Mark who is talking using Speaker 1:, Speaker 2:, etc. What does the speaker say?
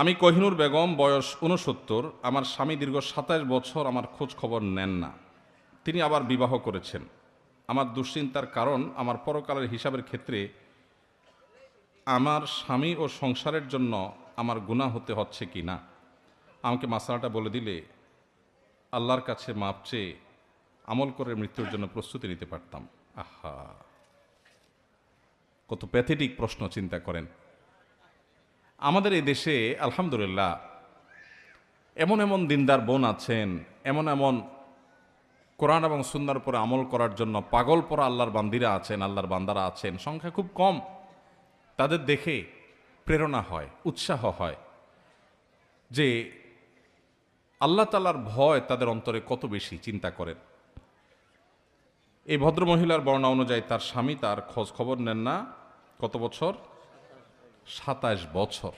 Speaker 1: আমি কোহিনুর বেগম, বয়স ৬৯। আমার স্বামী দীর্ঘ ২৭ বছর আমার খোঁজ খবর নেন না। তিনি আবার বিবাহ করেছেন। আমার দুশ্চিন্তার কারণ, আমার পরকালের হিসাবের ক্ষেত্রে আমার স্বামী ও সংসারের জন্য আমার গুনাহ হতে হচ্ছে কি না। আমাকে মাসালাটা বলে দিলে আল্লাহর কাছে মাপ চেয়ে আমল করে মৃত্যুর জন্য প্রস্তুতি নিতে পারতাম। আহা, কত প্যাথেটিক প্রশ্ন, চিন্তা করেন। আমাদের এই দেশে আলহামদুলিল্লাহ এমন এমন দিনদার বোন আছেন, এমন এমন কোরআন এবং সুন্নাহর উপরে আমল করার জন্য পাগল পরা আল্লাহর বান্দিরা আছেন, আল্লাহর বান্দারা আছেন, সংখ্যা খুব কম। তাদের দেখে প্রেরণা হয়, উৎসাহ হয় যে আল্লাহ তাআলার ভয় তাদের অন্তরে কত বেশি, চিন্তা করেন। এই ভদ্রমহিলার বর্ণনা অনুযায়ী তার স্বামী তার খোঁজ খবর নেন না কত বছর? ২৭ বছর।